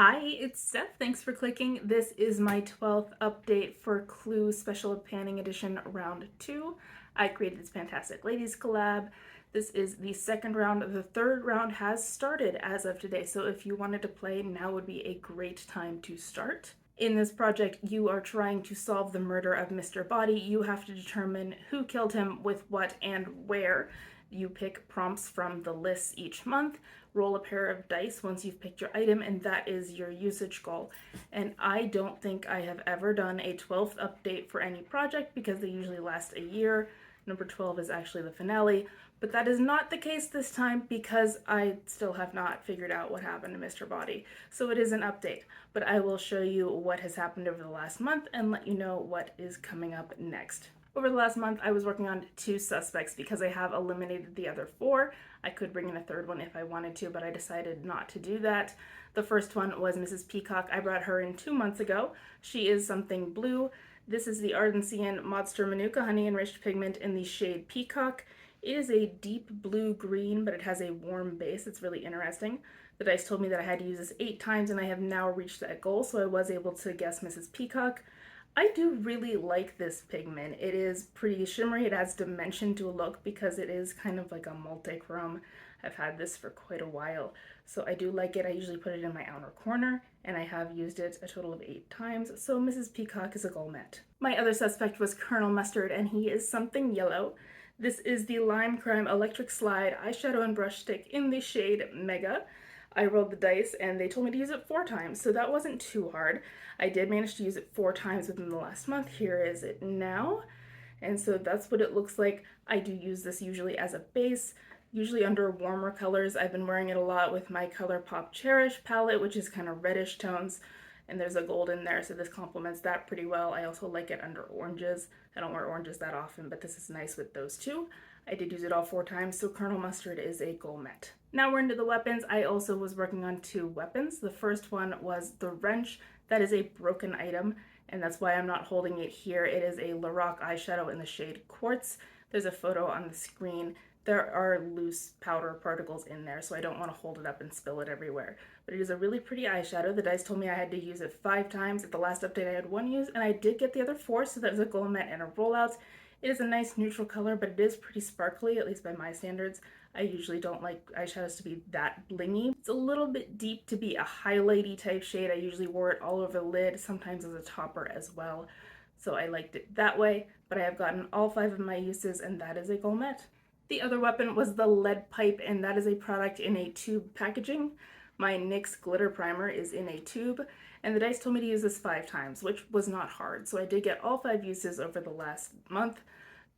Hi, it's Steph. Thanks for clicking. This is my 12th update for Clue Special Panning Edition Round 2. I created this Pantastic Ladies collab. This is the second round. The third round has started as of today, so if you wanted to play, now would be a great time to start. In this project, you are trying to solve the murder of Mr. Body. You have to determine who killed him, with what, and where. You pick prompts from the lists each month, roll a pair of dice once you've picked your item, and that is your usage goal. And I don't think I have ever done a 12th update for any project because they usually last a year. Number 12 is actually the finale, but that is not the case this time because I still have not figured out what happened to Mr. Body. So it is an update, but I will show you what has happened over the last month and let you know what is coming up next. Over the last month, I was working on 2 suspects because I have eliminated the other 4. I could bring in a third one if I wanted to, but I decided not to do that. The first one was Mrs. Peacock. I brought her in 2 months ago. She is something blue. This is the Ardensian Modster Manuka Honey Enriched Pigment in the shade Peacock. It is a deep blue-green, but it has a warm base. It's really interesting. The dice told me that I had to use this 8 times, and I have now reached that goal, so I was able to guess Mrs. Peacock. I do really like this pigment. It is pretty shimmery. It adds dimension to a look because it is kind of like a multi-chrome. I've had this for quite a while, so I do like it. I usually put it in my outer corner, and I have used it a total of 8 times, so Mrs. Peacock is a goal met. My other suspect was Colonel Mustard, and he is something yellow. This is the Lime Crime Electric Slide eyeshadow and brush stick in the shade Mega. I rolled the dice and they told me to use it 4 times, so that wasn't too hard. I did manage to use it 4 times within the last month. Here is it now. And so that's what it looks like. I do use this usually as a base, usually under warmer colors. I've been wearing it a lot with my ColourPop Cherish palette, which is kind of reddish tones, and there's a gold in there, so this complements that pretty well. I also like it under oranges. I don't wear oranges that often, but this is nice with those two. I did use it all 4 times, so Colonel Mustard is a goal met. Now we're into the weapons. I also was working on 2 weapons. The first one was the wrench. That is a broken item, and that's why I'm not holding it here. It is a Lorac eyeshadow in the shade Quartz. There's a photo on the screen. There are loose powder particles in there, so I don't want to hold it up and spill it everywhere. But it is a really pretty eyeshadow. The dice told me I had to use it 5 times. At the last update, I had 1 use, and I did get the other 4, so that is a goal met and a rollout. It is a nice neutral color, but it is pretty sparkly, at least by my standards. I usually don't like eyeshadows to be that blingy. It's a little bit deep to be a highlighty type shade. I usually wore it all over the lid, sometimes as a topper as well. So I liked it that way, but I have gotten all 5 of my uses, and that is a goal met. The other weapon was the lead pipe, and that is a product in a tube packaging. My NYX glitter primer is in a tube, and the dice told me to use this 5 times, which was not hard. So I did get all 5 uses over the last month.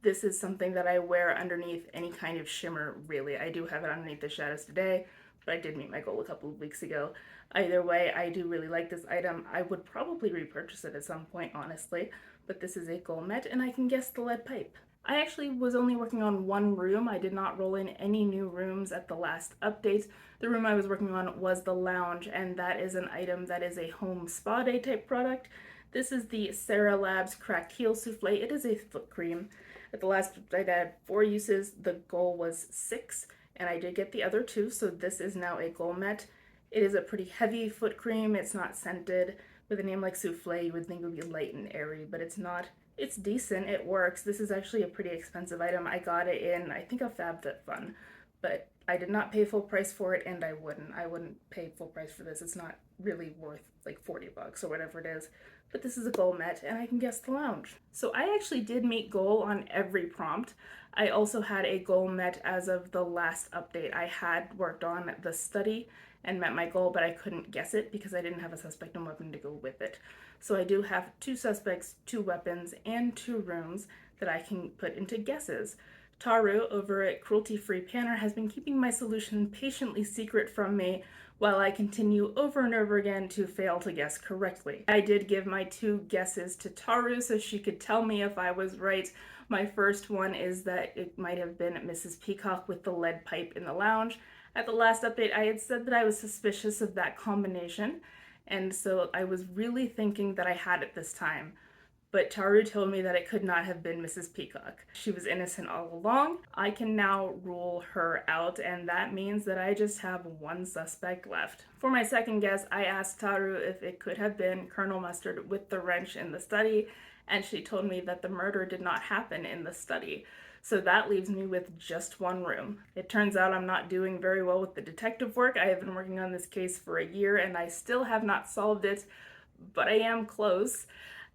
This is something that I wear underneath any kind of shimmer, really. I do have it underneath the shadows today, but I did meet my goal a couple of weeks ago. Either way, I do really like this item. I would probably repurchase it at some point, honestly, but this is a goal met, and I can guess the lead pipe. I actually was only working on 1 room. I did not roll in any new rooms at the last update. The room I was working on was the lounge, and that is an item that is a home spa day type product. This is the Sarah Labs Cracked Heel Souffle. It is a foot cream. At the last I had 4 uses. The goal was 6, and I did get the other 2, so this is now a goal met. It is a pretty heavy foot cream. It's not scented. With a name like Souffle, you would think it would be light and airy, but it's not. It's decent. It works. This is actually a pretty expensive item. I got it in, I think, a FabFitFun, but I did not pay full price for it, and I wouldn't pay full price for this. It's not really worth like 40 bucks or whatever it is, but this is a goal met, and I can guess the lounge. So I actually did meet goal on every prompt. I also had a goal met as of the last update. I had worked on the study and met my goal, but I couldn't guess it because I didn't have a suspect and weapon to go with it. So I do have 2 suspects, 2 weapons, and 2 rooms that I can put into guesses. Taru over at Cruelty Free Panner has been keeping my solution patiently secret from me while I continue over and over again to fail to guess correctly. I did give my 2 guesses to Taru so she could tell me if I was right. My first one is that it might have been Mrs. Peacock with the lead pipe in the lounge. At the last update, I had said that I was suspicious of that combination, and so I was really thinking that I had it this time. but Taru told me that it could not have been Mrs. Peacock. She was innocent all along. I can now rule her out, and that means that I just have one suspect left. For my second guess, I asked Taru if it could have been Colonel Mustard with the wrench in the study, and she told me that the murder did not happen in the study. So that leaves me with just one room. It turns out I'm not doing very well with the detective work. I have been working on this case for a year and I still have not solved it, but I am close.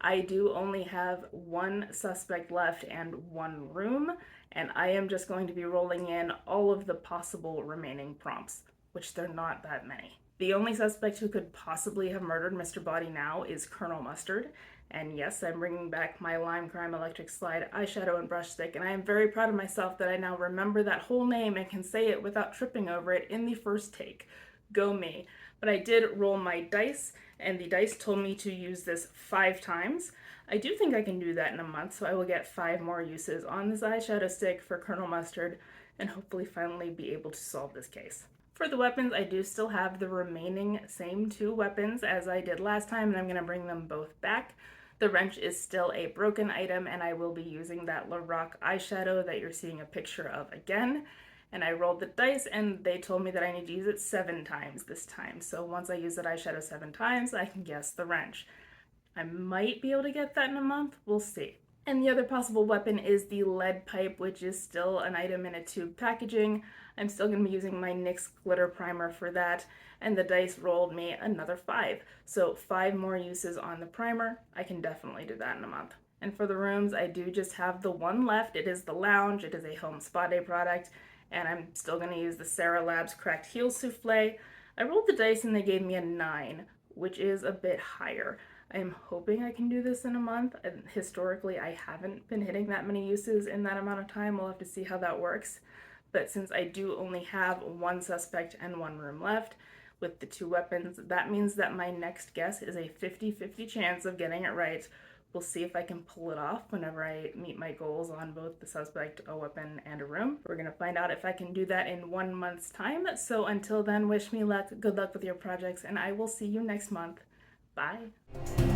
I do only have one suspect left and one room, and I am just going to be rolling in all of the possible remaining prompts, which they're not that many. The only suspect who could possibly have murdered Mr. Body now is Colonel Mustard. And yes, I'm bringing back my Lime Crime Electric Slide eyeshadow and brush stick, and I am very proud of myself that I now remember that whole name and can say it without tripping over it in the first take. Go me. But I did roll my dice, and the dice told me to use this 5 times. I do think I can do that in a month, so I will get 5 more uses on this eyeshadow stick for Colonel Mustard, and hopefully finally be able to solve this case. For the weapons, I do still have the remaining same 2 weapons as I did last time, and I'm going to bring them both back. The wrench is still a broken item, and I will be using that La Rock eyeshadow that you're seeing a picture of again. And I rolled the dice, and they told me that I need to use it 7 times this time. So once I use that eyeshadow 7 times, I can guess the wrench. I might be able to get that in a month. We'll see. And the other possible weapon is the lead pipe, which is still an item in a tube packaging. I'm still going to be using my NYX glitter primer for that, and the dice rolled me another 5. So 5 more uses on the primer. I can definitely do that in a month. And for the rooms, I do just have the one left. It is the Lounge. It is a home spa day product, and I'm still going to use the Sarah Labs Cracked Heel Souffle. I rolled the dice and they gave me a 9, which is a bit higher. I'm hoping I can do this in a month. Historically, I haven't been hitting that many uses in that amount of time. We'll have to see how that works. But since I do only have one suspect and one room left with the 2 weapons, that means that my next guess is a 50-50 chance of getting it right. We'll see if I can pull it off whenever I meet my goals on both the suspect, a weapon, and a room. We're going to find out if I can do that in 1 month's time. So until then, wish me luck, good luck with your projects, and I will see you next month. Bye.